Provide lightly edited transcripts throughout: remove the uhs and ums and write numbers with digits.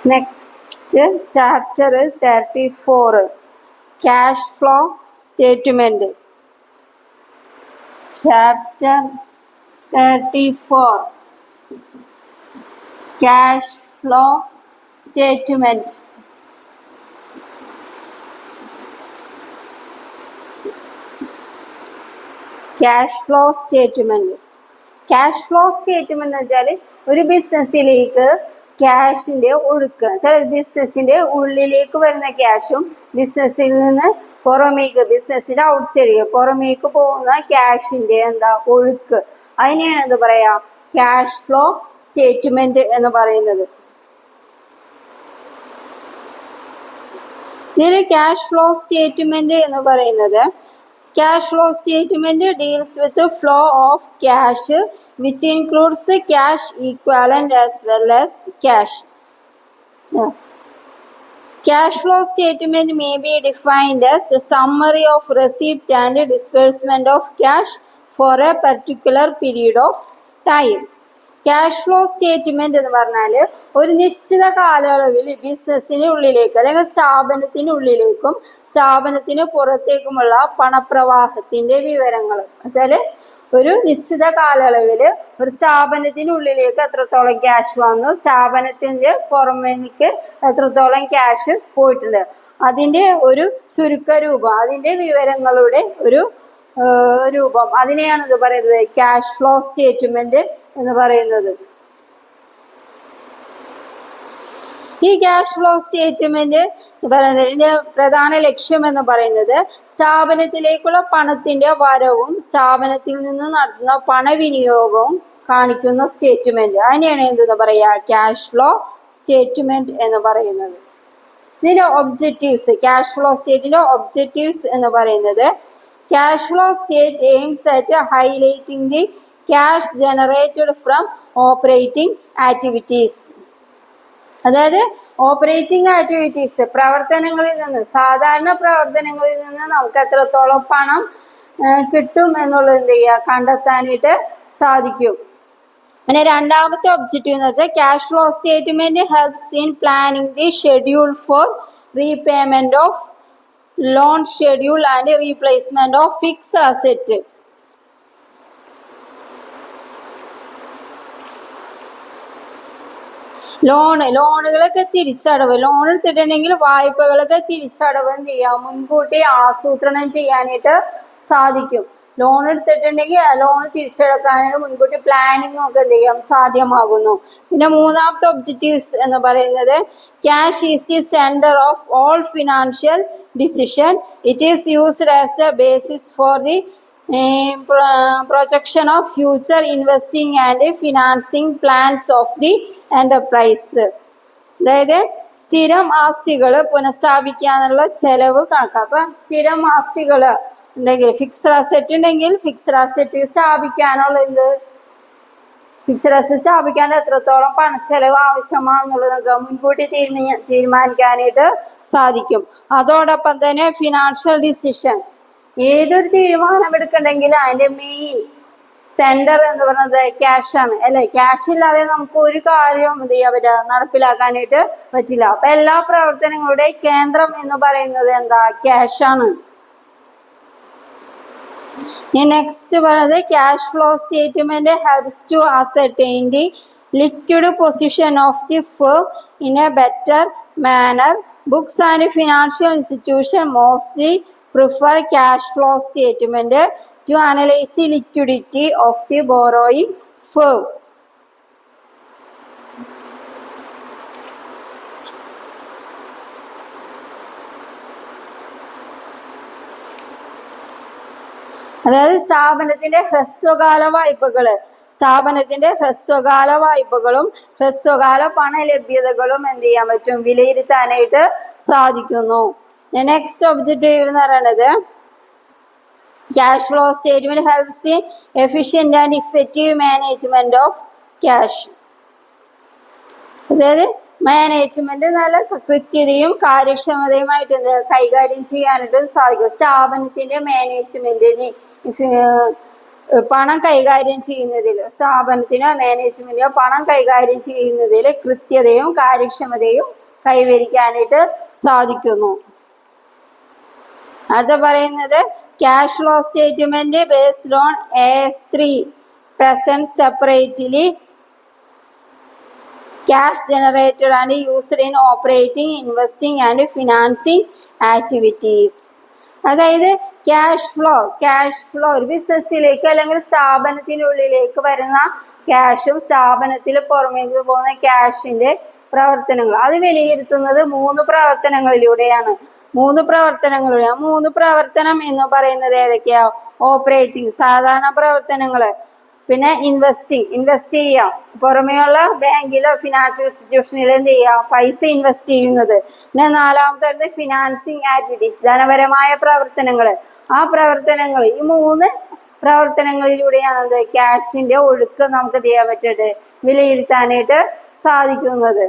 Next chapter 34, cash flow statement. Chapter 34, cash flow statement. Cash flow statement. Cash flow statement എന്ന് വെച്ചാൽ ഒരു ബിസിനസ്സിലേക്ക് ക്യാഷിന്റെ ഒഴുക്ക്, ചില ബിസിനസ്സിന്റെ ഉള്ളിലേക്ക് വരുന്ന ക്യാഷും ബിസിനസ്സിൽ നിന്ന് പുറമേക്ക്, ബിസിനസ്സിന്റെ ഔട്ട്സൈഡ് പുറമേക്ക് പോകുന്ന ക്യാഷിന്റെ ഒഴുക്ക്, അതിനെയാണ് എന്ത് പറയാ, ക്യാഷ് ഫ്ലോ സ്റ്റേറ്റ്മെന്റ് എന്ന് പറയുന്നത്. ഇതിൽ ക്യാഷ് ഫ്ലോ സ്റ്റേറ്റ്മെന്റ് എന്ന് പറയുന്നത്, cash flow statement deals with the flow of cash, which includes cash equivalent as well as cash. Cash flow statement may be defined as a summary of receipt and disbursement of cash for a particular period of time. Cash flow statement എന്ന് പറഞ്ഞാൽ ഒരു നിശ്ചിത കാലയളവിൽ ബിസിനസ്സിന് ഉള്ളിലേക്ക് അല്ലെങ്കിൽ സ്ഥാപനത്തിനുള്ളിലേക്കും സ്ഥാപനത്തിന് പുറത്തേക്കുമുള്ള പണപ്രവാഹത്തിന്റെ വിവരങ്ങൾ. വെച്ചാൽ ഒരു നിശ്ചിത കാലയളവിൽ ഒരു സ്ഥാപനത്തിനുള്ളിലേക്ക് എത്രത്തോളം ക്യാഷ് വന്നു, സ്ഥാപനത്തിന്റെ പുറമേക്ക് എത്രത്തോളം ക്യാഷ് പോയിട്ടുണ്ട്, അതിന്റെ ഒരു ചുരുക്ക രൂപം, അതിന്റെ വിവരങ്ങളുടെ ഒരു രൂപം, അതിനെയാണ് ഇത് പറയുന്നത് ക്യാഷ് ഫ്ലോ സ്റ്റേറ്റ്മെന്റ് എന്ന് പറയുന്നത്. ഈ ക്യാഷ് ഫ്ലോ സ്റ്റേറ്റ്മെന്റ് പറയുന്നതിന്റെ പ്രധാന ലക്ഷ്യം എന്ന് പറയുന്നത് സ്ഥാപനത്തിലേക്കുള്ള പണത്തിന്റെ വരവും സ്ഥാപനത്തിൽ നിന്ന് നടത്തുന്ന പണവിനിയോഗവും കാണിക്കുന്ന സ്റ്റേറ്റ്മെന്റ്, അതിനെയാണ് എന്തെന്ന് പറയാ ക്യാഷ് ഫ്ലോ സ്റ്റേറ്റ്മെന്റ് എന്ന് പറയുന്നത്. ഇതിന്റെ ഒബ്ജക്റ്റീവ്സ്, ക്യാഷ് ഫ്ലോ സ്റ്റേറ്റിന്റെ ഒബ്ജക്റ്റീവ്സ് എന്ന് പറയുന്നത്, cash flow state aims at highlighting the cash generated from operating activities. അതായത് ഓപ്പറേറ്റിംഗ് ആക്ടിവിറ്റീസ്, പ്രവർത്തനങ്ങളിൽ നിന്ന്, സാധാരണ പ്രവർത്തനങ്ങളിൽ നിന്ന് നമുക്ക് എത്രത്തോളം പണം കിട്ടും എന്നുള്ളത് എന്ത് ചെയ്യുക, കണ്ടെത്താനായിട്ട് സാധിക്കും. പിന്നെ രണ്ടാമത്തെ ഒബ്ജക്റ്റീവ് എന്ന് വെച്ചാൽ cash flow statement helps in planning the schedule for repayment of loan schedule and replacement of fixed asset. ലോണുകളൊക്കെ തിരിച്ചടവ്, ലോൺ എടുത്തിട്ടുണ്ടെങ്കിൽ വായ്പകളൊക്കെ തിരിച്ചടവ് എന്ത് ചെയ്യാം, മുൻകൂട്ടി ആസൂത്രണം ചെയ്യാനായിട്ട് സാധിക്കും. ലോൺ എടുത്തിട്ടുണ്ടെങ്കിൽ ലോൺ തിരിച്ചടക്കാനായിട്ട് മുൻകൂട്ടി പ്ലാനിങ് ഒക്കെ എന്ത് ചെയ്യാം സാധ്യമാകുന്നു. പിന്നെ മൂന്നാമത്തെ ഒബ്ജക്റ്റീവ്സ് എന്ന് പറയുന്നത്, cash is the centre of all financial decision. It is used as the basis for the projection of future investing and financing plans of the enterprise. അതായത് സ്ഥിരം ആസ്തികൾ പുനഃസ്ഥാപിക്കാനുള്ള ചെലവ് കണക്കാക്കാം. അപ്പൊ സ്ഥിരം ആസ്തികൾ ഉണ്ടെങ്കിൽ, ഫിക്സഡ് അസറ്റ് ഉണ്ടെങ്കിൽ ഫിക്സഡ് അസറ്റ് സ്ഥാപിക്കാനുള്ള ഫിക്സഡ് അസറ്റ് സ്ഥാപിക്കാൻ എത്രത്തോളം പണച്ചെലവ് ആവശ്യമാണെന്നുള്ളത് നമുക്ക് മുൻകൂട്ടി തീരുമാനിക്കാനായിട്ട് സാധിക്കും. അതോടൊപ്പം തന്നെ ഫിനാൻഷ്യൽ ഡിസിഷൻ, ഏതൊരു തീരുമാനം എടുക്കണമെങ്കിൽ അതിന്റെ മെയിൻ സെന്റർ എന്ന് പറയുന്നത് ക്യാഷ് ആണ്, അല്ലെ? ക്യാഷ് ഇല്ലാതെ നമുക്ക് ഒരു കാര്യം എന്ത് ചെയ്യാൻ പറ്റില്ല, നടപ്പിലാക്കാനായിട്ട് പറ്റില്ല. അപ്പൊ എല്ലാ പ്രവർത്തനങ്ങളുടെയും കേന്ദ്രം എന്ന് പറയുന്നത് ക്യാഷ് ആണ്. നെക്സ്റ്റ് പറയുന്നത്, cash flow statement helps to ascertain the liquid position of the firm in a better manner. Books and financial institution mostly prefer cash flow statement to analyse the liquidity of the borrowing firm. അതായത് സ്ഥാപനത്തിന്റെ ഹ്രസ്വകാല വായ്പകളും ഹ്രസ്വകാല പണലഭ്യതകളും എന്ത് ചെയ്യാൻ പറ്റും, വിലയിരുത്താനായിട്ട് സാധിക്കുന്നു. Next objective എന്ന് പറയുന്നത്, cash flow statement helps in efficient and effective management of cash. അതായത് മാനേജ്മെന്റ് നല്ല കൃത്യതയും കാര്യക്ഷമതയുമായിട്ട് കൈകാര്യം ചെയ്യാനായിട്ട് സാധിക്കും. സ്ഥാപനത്തിന്റെ മാനേജ്മെന്റിന് പണം കൈകാര്യം ചെയ്യുന്നതിൽ, സ്ഥാപനത്തിനോ മാനേജ്മെന്റിനോ പണം കൈകാര്യം ചെയ്യുന്നതിൽ കൃത്യതയും കാര്യക്ഷമതയും കൈവരിക്കാനായിട്ട് സാധിക്കുന്നു. അടുത്ത പറയുന്നത് cash flow statement based on AS3 present separately cash generated and used in operating, investing and financing activities. അതായത് ക്യാഷ് ഫ്ലോ ഒരു ബിസിനസ്സിലേക്ക് അല്ലെങ്കിൽ സ്ഥാപനത്തിനുള്ളിലേക്ക് വരുന്ന ക്യാഷും സ്ഥാപനത്തിൽ പുറമേക്ക് പോകുന്ന ക്യാഷിന്റെ പ്രവർത്തനങ്ങൾ അത് വിലയിരുത്തുന്നത് 3 പ്രവർത്തനങ്ങളിലൂടെയാണ്. 3 പ്രവർത്തനം എന്ന് പറയുന്നത് ഏതൊക്കെയാ? ഓപ്പറേറ്റിംഗ് സാധാരണ പ്രവർത്തനങ്ങള്, പിന്നെ ഇൻവെസ്റ്റ് ചെയ്യാം, പുറമേയുള്ള ബാങ്കിലോ ഫിനാൻഷ്യൽ ഇൻസ്റ്റിറ്റ്യൂഷനിലോ എന്ത് ചെയ്യാം, പൈസ ഇൻവെസ്റ്റ് ചെയ്യുന്നത്. പിന്നെ 4ാമത്തെ ഫിനാൻസിങ് ആക്ടിവിറ്റീസ് ധനപരമായ പ്രവർത്തനങ്ങള്. ആ പ്രവർത്തനങ്ങൾ ഈ 3 പ്രവർത്തനങ്ങളിലൂടെയാണ് എന്ത് ക്യാഷിന്റെ ഒഴുക്ക് നമുക്ക് ചെയ്യാൻ പറ്റട്ടെ വിലയിരുത്താനായിട്ട് സാധിക്കുന്നത്.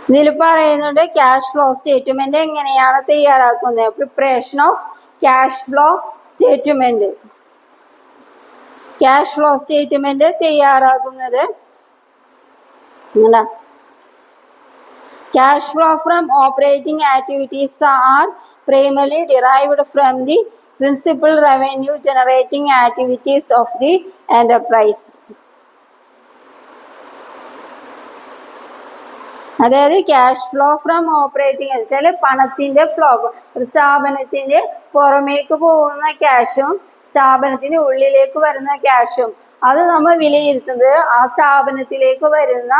ഇതിൽ പറയുന്നുണ്ട് ക്യാഷ് ഫ്ലോ സ്റ്റേറ്റ്മെന്റ് എങ്ങനെയാണ് തയ്യാറാക്കുന്നത്. Preparation of cash flow statement. Cash flow statement തയ്യാറാക്കുന്നത് cash flow from operating activities are primarily derived from the principal revenue generating activities of the enterprise. അതായത് ക്യാഷ് ഫ്ലോ ഫ്രം ഓപ്പറേറ്റിംഗ് വെച്ചാൽ പണത്തിന്റെ flow, ഒരു സ്ഥാപനത്തിന്റെ പുറമേക്ക് പോകുന്ന ക്യാഷും സ്ഥാപനത്തിന് ഉള്ളിലേക്ക് വരുന്ന ക്യാഷും അത് നമ്മൾ വിലയിരുത്തുന്നത് ആ സ്ഥാപനത്തിലേക്ക് വരുന്ന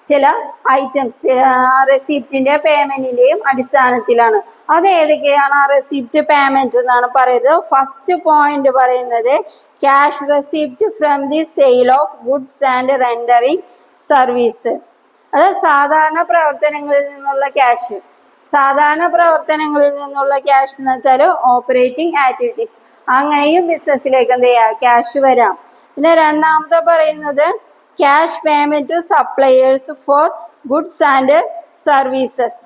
ചില ഐറ്റംസ് റെസിപ്റ്റിന്റെ പേയ്മെന്റിന്റെയും അടിസ്ഥാനത്തിലാണ്. അത് ഏതൊക്കെയാണ് ആ റെസിപ്റ്റ് പേയ്മെന്റ് എന്നാണ് പറയുന്നത്. ഫസ്റ്റ് പോയിന്റ് പറയുന്നത് cash receipt from the sale of goods and rendering service. അത് സാധാരണ പ്രവർത്തനങ്ങളിൽ നിന്നുള്ള ക്യാഷ്. എന്ന് വെച്ചാൽ ഓപ്പറേറ്റിംഗ് ആക്ടിവിറ്റീസ്, അങ്ങനെയും ബിസിനസ്സിലേക്ക് എന്ത് ചെയ്യാം ക്യാഷ് വരാം. പിന്നെ 2ാമത്തെ പറയുന്നത് cash payment to suppliers for goods and services.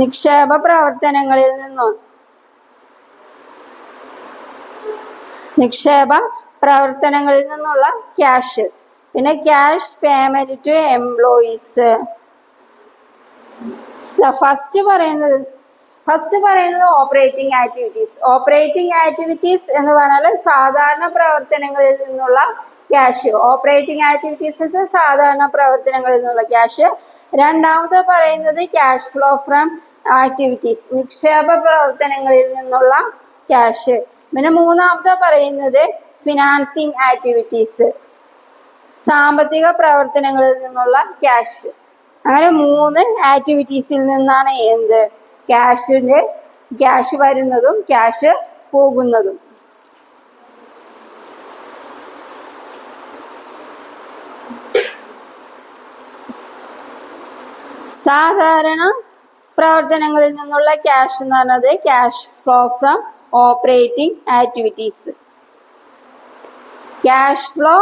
നിക്ഷേപ പ്രവർത്തനങ്ങളിൽ നിന്നുള്ള ക്യാഷ്. പിന്നെ cash payment to employees. First പറയുന്നത് ഓപ്പറേറ്റിംഗ് ആക്ടിവിറ്റീസ് എന്ന് പറഞ്ഞാൽ സാധാരണ പ്രവർത്തനങ്ങളിൽ നിന്നുള്ള ക്യാഷ്. സാധാരണ പ്രവർത്തനങ്ങളിൽ നിന്നുള്ള ക്യാഷ്. 2ാമത് പറയുന്നത് ക്യാഷ് ഫ്ലോ ഫ്രം ആക്ടിവിറ്റീസ്, നിക്ഷേപ പ്രവർത്തനങ്ങളിൽ നിന്നുള്ള ക്യാഷ്. പിന്നെ 3ാമത് പറയുന്നത് ഫിനാൻസിങ് ആക്ടിവിറ്റീസ്, സാമ്പത്തിക പ്രവർത്തനങ്ങളിൽ നിന്നുള്ള ക്യാഷ്. അങ്ങനെ 3 ആക്ടിവിറ്റീസിൽ നിന്നാണ് ക്യാഷ് വരുന്നതും ക്യാഷ് പോകുന്നതും. സാധാരണ പ്രവർത്തനങ്ങളിൽ നിന്നുള്ള ക്യാഷ് എന്ന് പറഞ്ഞത് cash flow from operating activities. Cash flow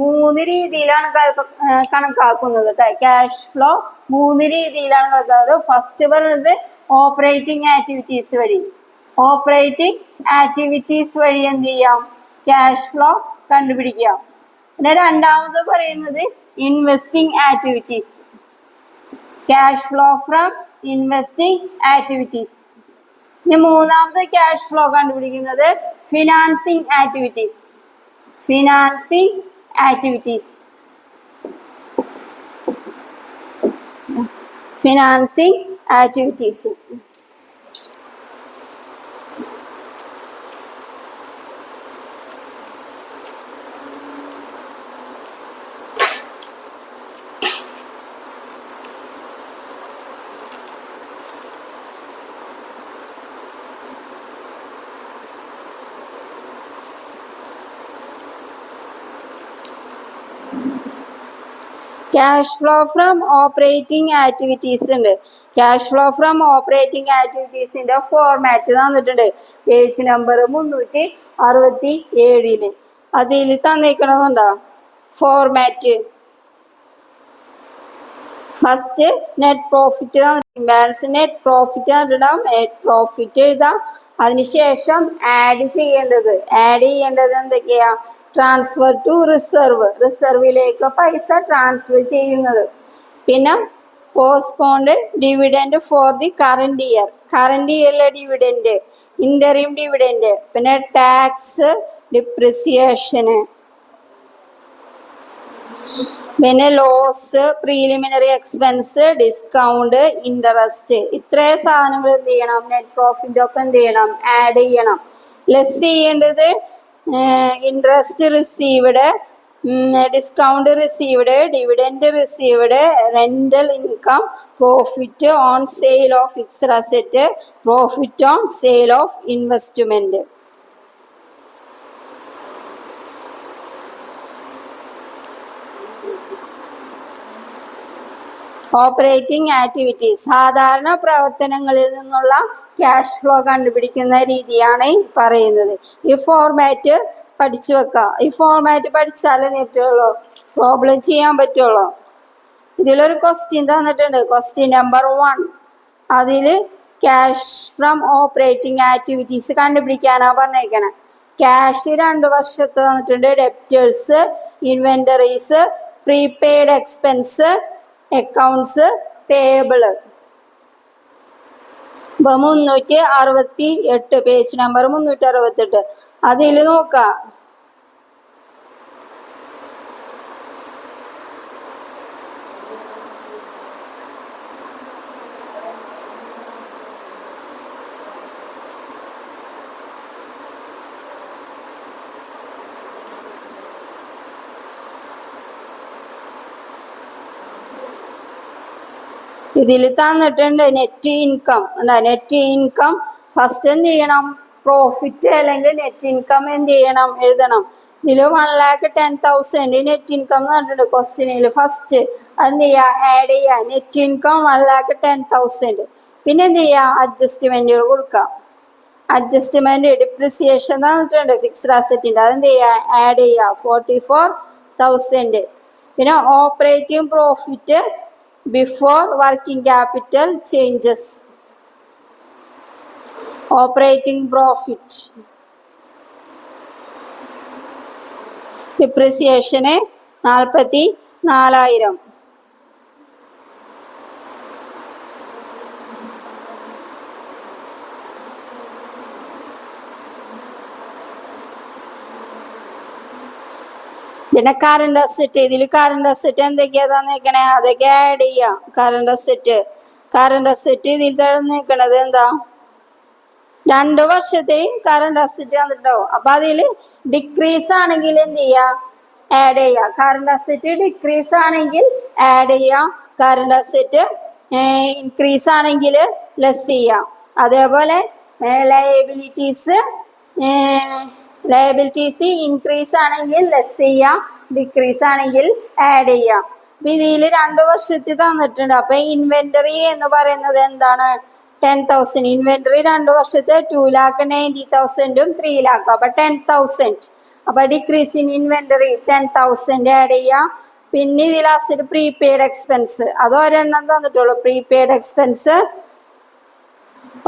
3 രീതിയിലാണ് കണക്കാക്കുന്നത്. ക്യാഷ് ഫ്ലോ 3 രീതിയിലാണ് കണക്കാക്കുന്നത്. ഫസ്റ്റ് പറയുന്നത് ഓപ്പറേറ്റിംഗ് ആക്ടിവിറ്റീസ് വഴി എന്ത് ചെയ്യാം ക്യാഷ് ഫ്ലോ കണ്ടുപിടിക്കാം. പിന്നെ 2ാമത് പറയുന്നത് investing activities, cash flow from investing activities. ഇനി 3ാമത് ക്യാഷ് ഫ്ലോ കണ്ടുപിടിക്കുന്നത് financing activities. Cash flow from operating activities ഉണ്ട്. ക്യാഷ് ഫ്ലോ ഫ്രം ഓപ്പറേറ്റിംഗ് ആക്ടിവിറ്റീസിന്റെ ഫോർമാറ്റ് തന്നിട്ടുണ്ട് പേജ് നമ്പർ 367. അതിൽ തന്നിരിക്കണമെന്നുണ്ടോ first net profit balance net profit ഇടാം, നെറ്റ് പ്രോഫിറ്റ് എഴുതാം. അതിനുശേഷം ആഡ് ചെയ്യേണ്ടത് എന്തൊക്കെയാ? ട്രാൻസ്ഫർ ടു റിസർവിലേക്ക് പൈസ ട്രാൻസ്ഫർ ചെയ്യുന്നത്. പിന്നെ postponed dividend for the current ഇയറിലെ ഡിവിഡൻഡ്, ഇന്ററിം ഡിവിഡൻഡ്. പിന്നെ ടാക്സ്, ഡിപ്രിസിയേഷന്, പിന്നെ loss, preliminary expense, discount, interest. ഇത്രയും സാധനങ്ങൾ എന്ത് ചെയ്യണം? നെറ്റ് പ്രോഫിറ്റ് ഒപ്പം എന്ത് ചെയ്യണം? ആഡ് ചെയ്യണം. ലെസ് ചെയ്യേണ്ടത് interest received, discount received, dividend received, rental income, profit on sale of fixed asset, profit on sale of investment. Operating activities, സാധാരണ പ്രവർത്തനങ്ങളിൽ നിന്നുള്ള ക്യാഷ് ഫ്ലോ കണ്ടുപിടിക്കുന്ന രീതിയാണ് പറയുന്നത്. ഈ ഫോർമാറ്റ് പഠിച്ചു വെക്കാം. ഈ ഫോർമാറ്റ് പഠിച്ചാലേ നേരിട്ടുള്ളൂ പ്രോബ്ലം ചെയ്യാൻ പറ്റുള്ളൂ. ഇതിലൊരു ക്വസ്റ്റ്യൻ തന്നിട്ടുണ്ട്, ക്വസ്റ്റ്യൻ നമ്പർ 1. അതിൽ ക്യാഷ് ഫ്രം ഓപ്പറേറ്റിംഗ് ആക്ടിവിറ്റീസ് കണ്ടുപിടിക്കാനാ പറഞ്ഞേക്കണേ. ക്യാഷ് 2 വർഷത്തെ തന്നിട്ടുണ്ട്. Debtors, inventories, prepaid expense, accounts payable. ഇപ്പൊ 368 പേജ് നമ്പർ 368 അതിൽ നോക്കാം. ഇതിൽ തന്നിട്ടുണ്ട് net income. Net income first എന്ത് ചെയ്യണം? പ്രോഫിറ്റ് അല്ലെങ്കിൽ നെറ്റ് ഇൻകം എന്ത് ചെയ്യണം? എഴുതണം. ഇതിൽ 1,10,000 നെറ്റ് ഇൻകം എന്ന് പറഞ്ഞിട്ടുണ്ട് ക്വസ്റ്റ്യനിൽ. ഫസ്റ്റ് അതെന്ത് ചെയ്യുക? ആഡ് ചെയ്യുക. Net income 1,10,000. പിന്നെ എന്ത് ചെയ്യുക? അഡ്ജസ്റ്റ്മെന്റുകൾ കൊടുക്കാം. അഡ്ജസ്റ്റ്മെന്റ്, ഡിപ്രിസിയേഷൻ തന്നിട്ടുണ്ട് ഫിക്സ്ഡ് അസറ്റിന്റെ, അതെന്ത് ചെയ്യുക? ആഡ് ചെയ്യുക. 44,000. പിന്നെ operating profit before working capital changes, operating profit. depreciation 44,000. പിന്നെ കറണ്ട് അസറ്റ്, ഇതിൽ കറണ്ട് അസറ്റ് എന്തൊക്കെയാ തന്നേക്കണേ? അതൊക്കെ ആഡ് ചെയ്യാം. കറണ്ട് അസറ്റ് ഇതിൽ തന്നിരിക്കണത് എന്താ? 2 വർഷത്തെയും കറണ്ട് അസറ്റ് തന്നിട്ടുണ്ടാവും. അപ്പൊ അതിൽ ഡിക്രീസ് ആണെങ്കിൽ എന്ത് ചെയ്യാ? ആഡ് ചെയ്യാം. കറണ്ട് അസറ്റ് ഡിക്രീസ് ആണെങ്കിൽ ആഡ് ചെയ്യാം. കറണ്ട് അസറ്റ് ഇൻക്രീസ് ആണെങ്കിൽ ലെസ് ചെയ്യാം. അതേപോലെ ലയബിലിറ്റീസ് ഇൻക്രീസ് ആണെങ്കിൽ ലെസ് ചെയ്യാം, ഡിക്രീസ് ആണെങ്കിൽ ആഡ് ചെയ്യാം. അപ്പൊ ഇതിൽ 2 വർഷത്തിൽ തന്നിട്ടുണ്ട്. അപ്പൊ ഇൻവെന്ററി എന്ന് പറയുന്നത് എന്താണ്? 10,000. ഇൻവെന്ററി 2 വർഷത്തെ 2,90,000 3 lakh. അപ്പൊ 10,000. അപ്പൊ ഡിക്രീസ് ഇൻ ഇൻവെന്ററി 10,000 ആഡ് ചെയ്യാം. പിന്നെ ഇതിൽ ലാസ്റ്റ് പ്രീപെയ്ഡ് എക്സ്പെൻസ്, അത് ഒരെണ്ണം തന്നിട്ടുള്ളൂ. പ്രീപെയ്ഡ് എക്സ്പെൻസ്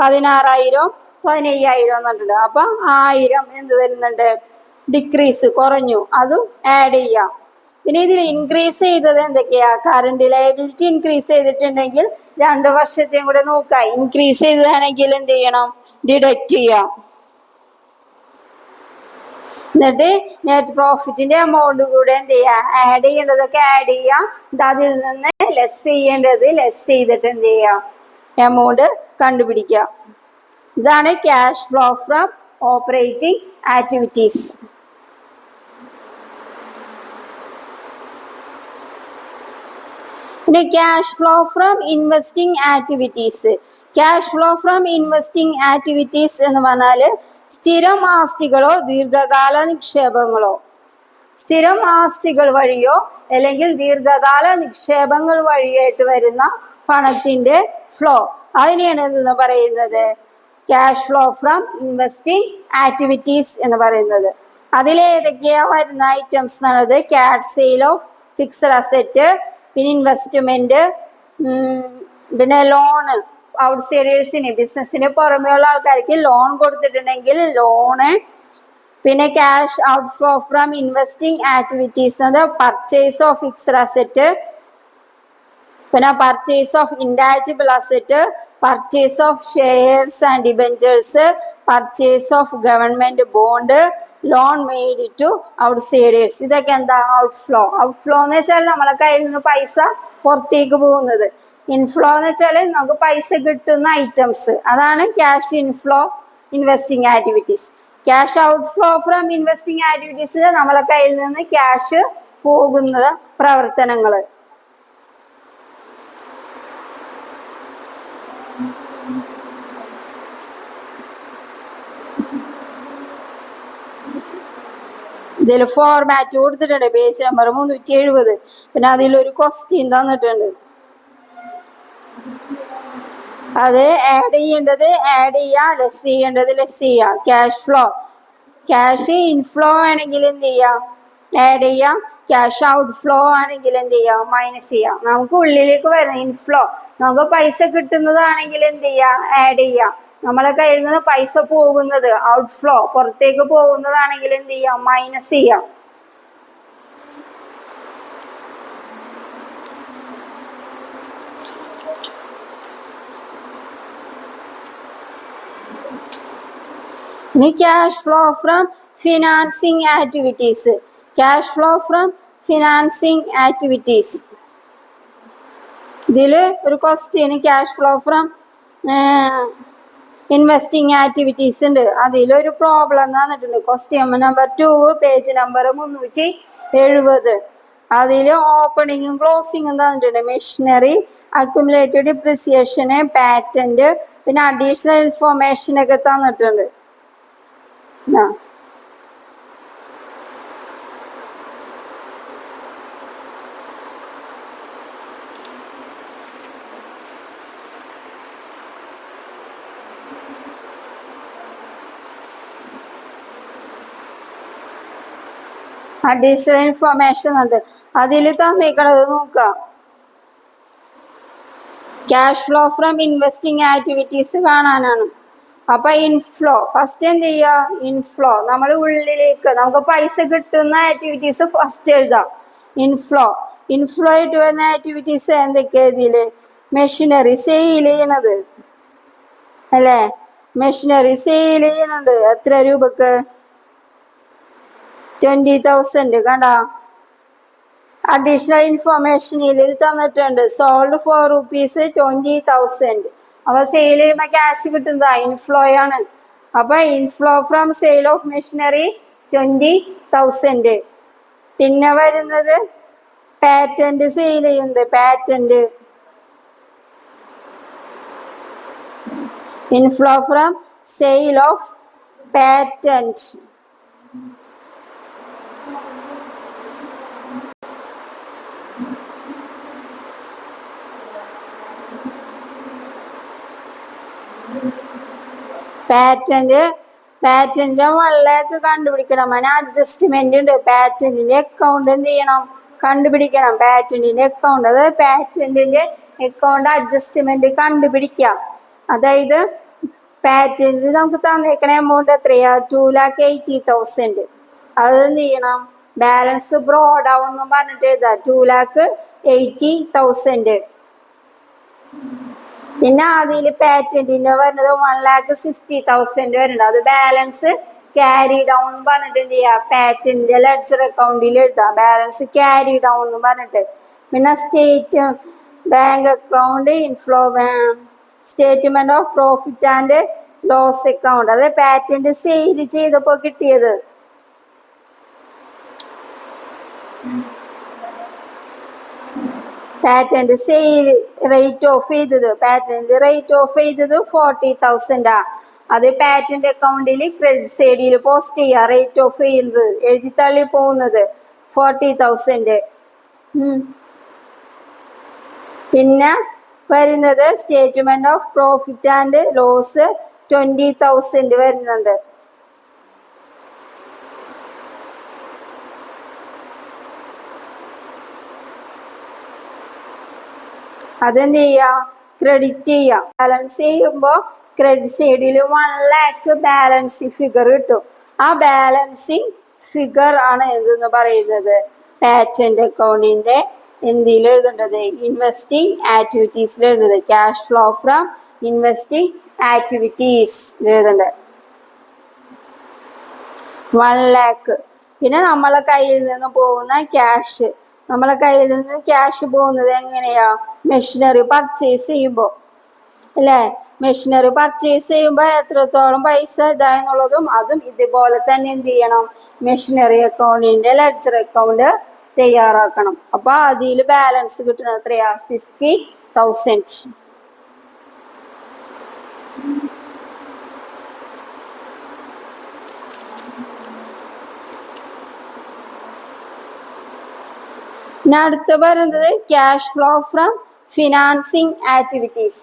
16,000 15,000 തന്നിട്ടുണ്ട്. അപ്പൊ 1000 എന്ത് വരുന്നുണ്ട്? ഡിക്രീസ്, കുറഞ്ഞു. അതും ആഡ് ചെയ്യാം. പിന്നെ ഇതിൽ ഇൻക്രീസ് ചെയ്തത് എന്തൊക്കെയാ? കറണ്ട് ലയബിലിറ്റി ഇൻക്രീസ് ചെയ്തിട്ടുണ്ടെങ്കിൽ 2 വർഷത്തെയും കൂടെ നോക്കാം. ഇൻക്രീസ് ചെയ്തതാണെങ്കിൽ എന്ത് ചെയ്യണം? ഡിഡക്റ്റ് ചെയ്യാം. എന്നിട്ട് നെറ്റ് പ്രോഫിറ്റിന്റെ എമൗണ്ട് കൂടെ എന്ത് ചെയ്യാം? ആഡ് ചെയ്യേണ്ടതൊക്കെ ആഡ് ചെയ്യാം. അതിൽ നിന്ന് ലെസ് ചെയ്യേണ്ടത് ലെസ് ചെയ്തിട്ട് എന്ത് ചെയ്യാം? എമൗണ്ട് കണ്ടുപിടിക്കാം. ഇതാണ് cash flow from operating activities. പിന്നെ cash flow from investing activities. Cash flow from investing activities എന്ന് പറഞ്ഞാൽ സ്ഥിരം ആസ്തികളോ ദീർഘകാല നിക്ഷേപങ്ങളോ, സ്ഥിരം ആസ്തികൾ വഴിയോ അല്ലെങ്കിൽ ദീർഘകാല നിക്ഷേപങ്ങൾ വഴിയായിട്ട് വരുന്ന പണത്തിന്റെ ഫ്ലോ, അതിനെയാണ് എന്ന് പറയുന്നത് cash flow from investing activities എന്ന് പറയുന്നത്. അതിലേതൊക്കെയാ വരുന്ന ഐറ്റംസ് എന്നുള്ളത്? Cash sale of fixed asset, പിന്നെ ഇൻവെസ്റ്റ്മെന്റ്, പിന്നെ ലോണ് ഔട്ട്സൈഡേഴ്സിന് ബിസിനസ്സിന് പുറമെയുള്ള ആൾക്കാർക്ക് ലോൺ കൊടുത്തിട്ടുണ്ടെങ്കിൽ ലോണ്. പിന്നെ cash outflow from investing activities purchase of fixed asset, പിന്നെ purchase of intangible asset, purchase of shares and debentures, purchase of government bond, loan made to outsiders. ഇതൊക്കെ എന്താ ഔട്ട്ഫ്ലോ. ഔട്ട്ഫ്ലോ എന്ന് വെച്ചാൽ നമ്മളെ കയ്യിൽ നിന്ന് പൈസ പുറത്തേക്ക് പോകുന്നത്. ഇൻഫ്ലോ എന്ന് വെച്ചാൽ നമുക്ക് പൈസ കിട്ടുന്ന ഐറ്റംസ്. അതാണ് cash inflow investing activities. Cash outflow from investing activities നമ്മളെ കയ്യിൽ നിന്ന് ക്യാഷ് പോകുന്ന പ്രവർത്തനങ്ങൾ. ഇതിൽ ഫോർമാറ്റ് കൊടുത്തിട്ടുണ്ട്, പേജ് നമ്പർ 370. പിന്നെ അതിലൊരു ക്വസ്റ്റ്യൻ തന്നിട്ടുണ്ട്. അത് ആഡ് ചെയ്യേണ്ടത് ആഡ് ചെയ്യാം, ലെസ് ചെയ്യേണ്ടത് ലെസ് ചെയ്യാം. ക്യാഷ് ഫ്ലോ, ക്യാഷ് ഇൻഫ്ലോ ആണെങ്കിൽ എന്ത് ചെയ്യാം, ആഡ് ചെയ്യാം. ക്യാഷ് ഔട്ട് ഫ്ലോ ആണെങ്കിൽ എന്ത് ചെയ്യാം, മൈനസ് ചെയ്യാം. നമുക്ക് ഉള്ളിലേക്ക് വരുന്ന ഇൻഫ്ലോ, നമുക്ക് പൈസ കിട്ടുന്നതാണെങ്കിൽ എന്ത് ചെയ്യാം, ആഡ് ചെയ്യാം. നമ്മളെ കയ്യിൽ നിന്ന് പൈസ പോകുന്നത് ഔട്ട് ഫ്ലോ, പുറത്തേക്ക് പോകുന്നതാണെങ്കിൽ എന്ത് ചെയ്യാം, മൈനസ് ചെയ്യാം. ഇനി cash flow from financing activities. Cash flow from financing activities. ഇതിൽ ഒരു question cash flow from investing activities ഉണ്ട്. അതിലൊരു പ്രോബ്ലം തന്നിട്ടുണ്ട്. Question number 2, page number 370. അതിൽ ഓപ്പണിങ്ങും ക്ലോസിങ്ങും തന്നിട്ടുണ്ട്. മെഷീനറി, അക്യുമുലേറ്റഡ് ഡിപ്രിസിയേഷന്, പാറ്റന്റ്, പിന്നെ അഡീഷണൽ ഇൻഫോർമേഷൻ ഒക്കെ തന്നിട്ടുണ്ട്. അഡീഷണൽ ഇൻഫോർമേഷൻ ഉണ്ട്. അതിൽ തന്നിക്കണത് നോക്കാം. Cash flow from investing activities കാണാനാണ്. അപ്പൊ ഇൻഫ്ലോ ഫസ്റ്റ് എന്ത് ചെയ്യുക, ഇൻഫ്ലോ നമ്മൾ ഉള്ളിലേക്ക് നമുക്ക് പൈസ കിട്ടുന്ന ആക്ടിവിറ്റീസ് ഫസ്റ്റ് എഴുതാം. ഇൻഫ്ലോ, ഇൻഫ്ലോ ആയിട്ട് വരുന്ന ആക്ടിവിറ്റീസ് എന്തൊക്കെയാ ഇതില്, മെഷീനറി സെയിൽ ചെയ്യണത് അല്ലേ, മെഷീനറി സെയിൽ ചെയ്യണുണ്ട്. എത്ര രൂപക്ക്, 20,000. കണ്ട അഡീഷണൽ ഇൻഫോർമേഷനിൽ ഇത് തന്നിട്ടുണ്ട്. Sold for rupees 20,000. അപ്പൊ സെയിൽ ചെയ്യുമ്പോ ക്യാഷ് കിട്ടുന്നതാ ഇൻഫ്ലോ ആണ്. അപ്പൊ inflow from sale of machinery 20,000. പിന്നെ വരുന്നത് പാറ്റന്റ് സെയിൽ ചെയ്യുന്നുണ്ട്. Patent, inflow from sale of patent. പാറ്റന്റിന്റെ 1 lakh കണ്ടുപിടിക്കണം. അതിന് അഡ്ജസ്റ്റ്മെന്റ് ഉണ്ട്. പാറ്റന്റിന്റെ അക്കൗണ്ട് എന്ത് ചെയ്യണം, കണ്ടുപിടിക്കണം. പാറ്റന്റിന്റെ അക്കൗണ്ട്, അതായത് പാറ്റന്റിന്റെ അക്കൗണ്ട് അഡ്ജസ്റ്റ്മെന്റ് കണ്ടുപിടിക്കാം. അതായത് പാറ്റന്റിൽ നമുക്ക് തന്നേക്കണ എമൗണ്ട് എത്രയാ, 2,80,000. അത് എന്ത് ചെയ്യണം, ബാലൻസ് ബ്രോ ഡൗൺ എന്ന് പറഞ്ഞിട്ട് എഴുതാം, 2,80,000. പിന്നെ അതിൽ പാറ്റന്റിന്റെ വരുന്നത് 1,60,000 വരുന്നുണ്ട്. അത് ബാലൻസ് ക്യാരി ഡൗൺ എന്ന് പറഞ്ഞിട്ട് എന്ത് ചെയ്യാ, പാറ്റന്റിന്റെ ലെഡ്ജർ അക്കൗണ്ടിൽ എഴുതാം, ബാലൻസ് ക്യാരി ഡൗൺ എന്ന് പറഞ്ഞിട്ട്. പിന്നെ state bank account, inflow statement of profit and loss account. അത് പാറ്റന്റ് സെയിൽ ചെയ്തപ്പോ കിട്ടിയത്. പാറ്റന്റ് സെയിൽ റേറ്റ് ഓഫ് ചെയ്തത്, പാറ്റന്റ് റേറ്റ് ഓഫ് ചെയ്തത് 40,000. അത് പാറ്റന്റ് അക്കൗണ്ടിൽ ക്രെഡിറ്റ് സൈഡിൽ പോസ്റ്റ് ചെയ്യുക. റേറ്റ് ഓഫ് ചെയ്യുന്നത് എഴുതി തള്ളി പോകുന്നത് 40,000. പിന്നെ വരുന്നത് statement of profit and loss 20,000 വരുന്നുണ്ട്. അതെന്ത് ചെയ്യാം, ക്രെഡിറ്റ് ചെയ്യാം. ബാലൻസ് ചെയ്യുമ്പോൾ ക്രെഡിറ്റ് സൈഡിൽ 1 lakh ബാലൻസിങ് ഫിഗർ കിട്ടും. ആ ബാലൻസിങ് ഫിഗർ ആണ് എന്തെന്ന് പറയുന്നത്, പാറ്റന്റ് അക്കൗണ്ടിന്റെ എന്തിൽ എഴുതേണ്ടത്, ഇൻവെസ്റ്റിംഗ് ആക്ടിവിറ്റീസിൽ എഴുതുന്നത്. Cash flow from investing activities എഴുതേണ്ടത് 1 lakh. പിന്നെ നമ്മളെ കയ്യിൽ നിന്ന് പോകുന്ന ക്യാഷ്, നമ്മളെ കയ്യിൽ നിന്ന് ക്യാഷ് പോകുന്നത് എങ്ങനെയാ, മെഷീനറി പർച്ചേസ് ചെയ്യുമ്പോൾ അല്ലേ. മെഷീനറി പർച്ചേസ് ചെയ്യുമ്പോൾ എത്രത്തോളം പൈസ ഇതായെന്നുള്ളതും അതും ഇതുപോലെ തന്നെ എന്ത് ചെയ്യണം, മെഷീനറി അക്കൗണ്ടിന്റെ ലെഡ്ജർ അക്കൗണ്ട് തയ്യാറാക്കണം. അപ്പൊ അതിൽ ബാലൻസ് കിട്ടുന്നത് എത്രയാ, 60,000. അടുത്ത പറയുന്നത് cash flow from financing activities.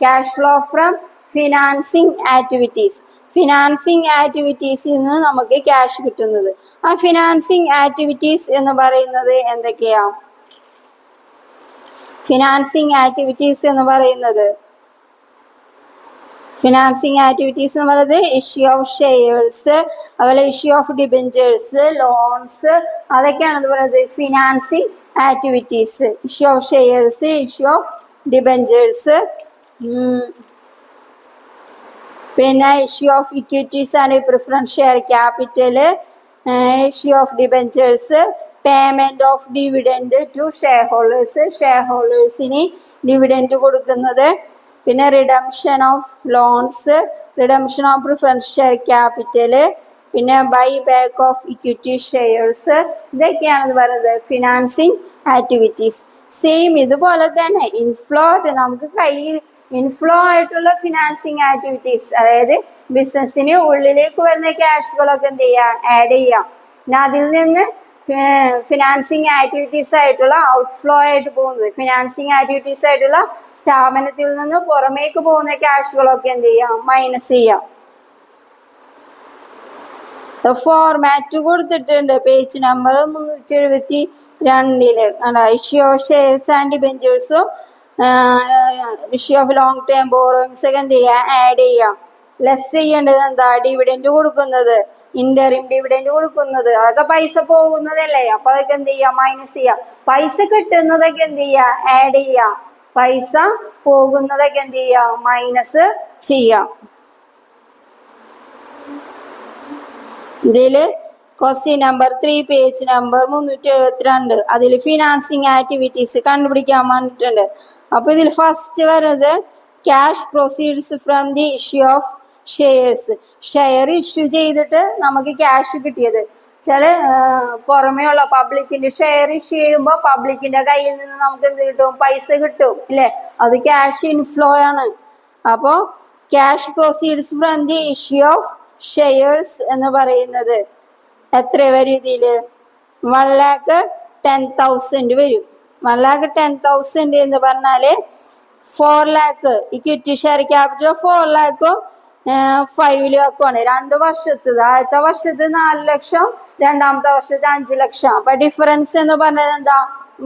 Cash flow from financing activities. Financing ആക്ടിവിറ്റീസിൽ നിന്ന് നമുക്ക് ക്യാഷ് കിട്ടുന്നത്. ആ ഫിനാൻസിങ് ആക്ടിവിറ്റീസ് എന്ന് പറയുന്നത് എന്തൊക്കെയാ, ഫിനാൻസിങ് ആക്ടിവിറ്റീസ് എന്ന് പറയുന്നത് ഇഷ്യൂ ഓഫ് ഷെയർസ്, അതുപോലെ ഇഷ്യൂ ഓഫ് ഡിബെഞ്ചേഴ്സ്, ലോൺസ്, അതൊക്കെയാണ് എന്ത് പറയുന്നത് financing activities. Issue of shares, issue of debentures, പിന്നെ issue of equities and preference share capital, issue of debentures, payment of dividend to share holders, share ഹോൾഡേഴ്സിന് dividend കൊടുക്കുന്നത്, പിന്നെ redemption of loans, redemption of preference share capital, പിന്നെ buy back of equity shares. ഇതൊക്കെയാണ് പറയുന്നത് financing activities. Same ഇതുപോലെ തന്നെ inflow, നമുക്ക് കയ്യിൽ ഇൻഫ്ലോ ആയിട്ടുള്ള ഫിനാൻസിങ് ആക്ടിവിറ്റീസ്, അതായത് ബിസിനസ്സിന് ഉള്ളിലേക്ക് വരുന്ന ക്യാഷുകളൊക്കെ എന്ത് ചെയ്യാം, ആഡ് ചെയ്യാം. പിന്നെ അതിൽ നിന്ന് ഫിനാൻസിങ് ആക്ടിവിറ്റീസ് ആയിട്ടുള്ള ഔട്ട്ഫ്ലോ ആയിട്ട് പോകുന്നത്, ഫിനാൻസിങ് ആക്ടിവിറ്റീസ് ആയിട്ടുള്ള സ്ഥാപനത്തിൽ നിന്ന് പുറമേക്ക് പോകുന്ന ക്യാഷുകളൊക്കെ എന്ത് ചെയ്യാം, മൈനസ് ചെയ്യാം. ഫോർമാറ്റ് കൊടുത്തിട്ടുണ്ട് page number 372. Issue of shares and ഡിബെഞ്ചേഴ്സും issue of long term borrowings ഒക്കെ എന്ത് ചെയ്യാം, ആഡ് ചെയ്യാം. ലെസ് ചെയ്യേണ്ടത് എന്താ, ഡിവിഡൻഡ് കൊടുക്കുന്നത്, ഇന്ററിം ഡിവിഡൻഡ് കൊടുക്കുന്നത്, അതൊക്കെ പൈസ പോകുന്നതല്ലേ. അപ്പൊ അതൊക്കെ എന്ത് ചെയ്യാം, മൈനസ് ചെയ്യാം. പൈസ കിട്ടുന്നതൊക്കെ എന്ത് ചെയ്യാം, ആഡ് ചെയ്യാം. പൈസ പോകുന്നതൊക്കെ എന്ത് ചെയ്യാം, മൈനസ് ചെയ്യാം. ഇതില് ക്വസ്റ്റ്യൻ നമ്പർ 3 പേജ് നമ്പർ 372. അതിൽ ഫിനാൻസിങ് ആക്ടിവിറ്റീസ് കണ്ടുപിടിക്കാൻ പറഞ്ഞിട്ടുണ്ട്. അപ്പൊ ഇതിൽ ഫസ്റ്റ് വരുന്നത് cash proceeds from the issue of shares. Share issue ചെയ്തിട്ട് നമുക്ക് ക്യാഷ് കിട്ടിയത്. ചില പുറമേ ഉള്ള പബ്ലിക്കിന്റെ ഷെയർ ഇഷ്യൂ ചെയ്യുമ്പോൾ പബ്ലിക്കിന്റെ കയ്യിൽ നിന്ന് നമുക്ക് എന്ത് കിട്ടും, പൈസ കിട്ടും ഇല്ലേ, അത് ക്യാഷ് ഇൻഫ്ലോ ആണ്. അപ്പോ cash proceeds from the issue of shares എന്ന് പറയുന്നത് എത്ര വരും, ഇതില് 1,10,000 വരും. 1,10,000 എന്ന് പറഞ്ഞാല് 4 lakh equity share capital 4 lakh 5 lakh ആണ്. 2 വർഷത്ത്, ആദ്യത്തെ വർഷത്ത് 4 ലക്ഷം, രണ്ടാമത്തെ വർഷത്ത് 5 ലക്ഷം. അപ്പൊ ഡിഫറൻസ് എന്ന് പറഞ്ഞത് എന്താ,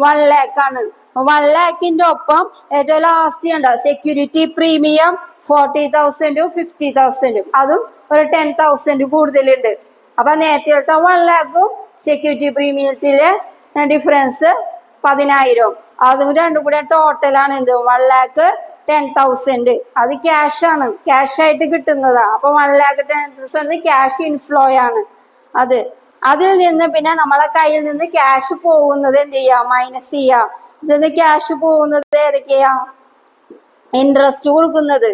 1 lakh ആണ്. 1 lakhന്റെ ഒപ്പം ഏറ്റവും ലാസ്റ്റ് ഉണ്ട് സെക്യൂരിറ്റി പ്രീമിയം 40,000 50,000, അതും ഒരു 10,000 കൂടുതലുണ്ട്. അപ്പൊ നേരത്തെ 1 lakh സെക്യൂരിറ്റി പ്രീമിയത്തിലെ ഡിഫറൻസ് 10,000, അതും രണ്ടും കൂടെ ടോട്ടലാണ് എന്ത് 1,10,000. അത് ക്യാഷ് ആണ്, ക്യാഷ് ആയിട്ട് കിട്ടുന്നതാ. അപ്പൊ 1,10,000 ക്യാഷ് ഇൻഫ്ലോ ആണ്. അതിൽ നിന്ന് പിന്നെ നമ്മളെ കയ്യിൽ നിന്ന് ക്യാഷ് പോകുന്നത് എന്ത് ചെയ്യാം, മൈനസ് ചെയ്യാം. ഇതിൽ നിന്ന് ക്യാഷ് പോകുന്നത് ഏതൊക്കെയാ, ഇൻട്രസ്റ്റ് കൊടുക്കുന്നത്,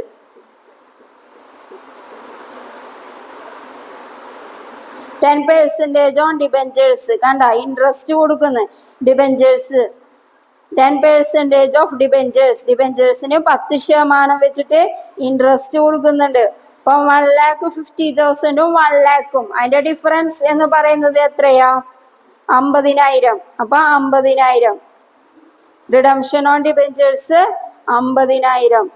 10% ഓൺ ഡിബെഞ്ചേഴ്സ്. കണ്ട, ഇൻട്രസ്റ്റ് കൊടുക്കുന്നു ഡിബെഞ്ചേഴ്സ് 10% ഓഫ് ഡിബെഞ്ചേഴ്സ്. ഡിബെഞ്ചേഴ്സിന് 10% വെച്ചിട്ട് ഇൻട്രസ്റ്റ് കൊടുക്കുന്നുണ്ട്. അപ്പൊ 1,50,000 1 lakh, അതിന്റെ ഡിഫറൻസ് എന്ന് പറയുന്നത് എത്രയാ, 50,000. അപ്പൊ 50,000 റിഡംഷൻ ഓൺ ഡിബെഞ്ചേഴ്സ് 50,000.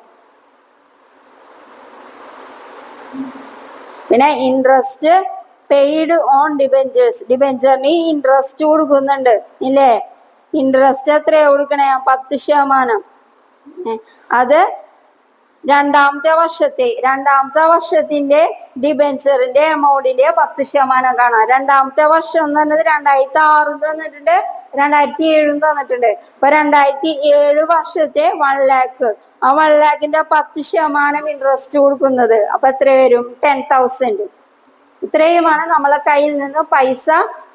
പിന്നെ ഇൻട്രസ്റ്റ് പെയ്ഡ് ഓൺ ഡിബെഞ്ചേഴ്സ്, ഡിബെഞ്ചറിന് ഇൻട്രസ്റ്റ് കൊടുക്കുന്നുണ്ട് ഇല്ലേ. ഇൻട്രസ്റ്റ് എത്രയാ കൊടുക്കണേ, 10%. അത് രണ്ടാമത്തെ വർഷത്തിന്റെ ഡിബെഞ്ചറിന്റെ എമൗണ്ടിന്റെ 10% കാണാം. രണ്ടാമത്തെ വർഷം എന്ന് പറഞ്ഞത് 2006 തന്നിട്ടുണ്ട്, 2007 തന്നിട്ടുണ്ട്. അപ്പൊ 2007 വർഷത്തെ 1 lakh, ആ 1 lakhന്റെ 10% ഇൻട്രസ്റ്റ് കൊടുക്കുന്നത്. അപ്പൊ എത്ര വരും? 10,000. ഇത്രയുമാണ് നമ്മളെ കയ്യിൽ നിന്ന് പൈസ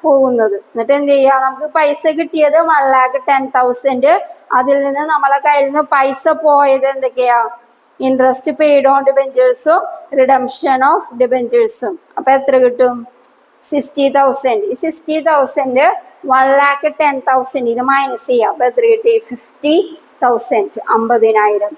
പോകുന്നത്. എന്നിട്ട് എന്ത് ചെയ്യാ? നമുക്ക് പൈസ കിട്ടിയത് 1,10,000. അതിൽ നിന്ന് നമ്മളെ കയ്യിൽ നിന്ന് പൈസ പോയത് എന്തൊക്കെയാ? ഇൻട്രസ്റ്റ് പെയ്ഡ് ഓൺ ഡിബെഞ്ചേഴ്സും റിഡംഷൻ ഓഫ് ഡിബെഞ്ചേഴ്സും. അപ്പൊ എത്ര കിട്ടും? 60,000. ഈ 60,000 1,10,000 ഇത് മൈനസ് ചെയ്യാം. അപ്പൊ എത്ര കിട്ടി? 50,000, 50,000.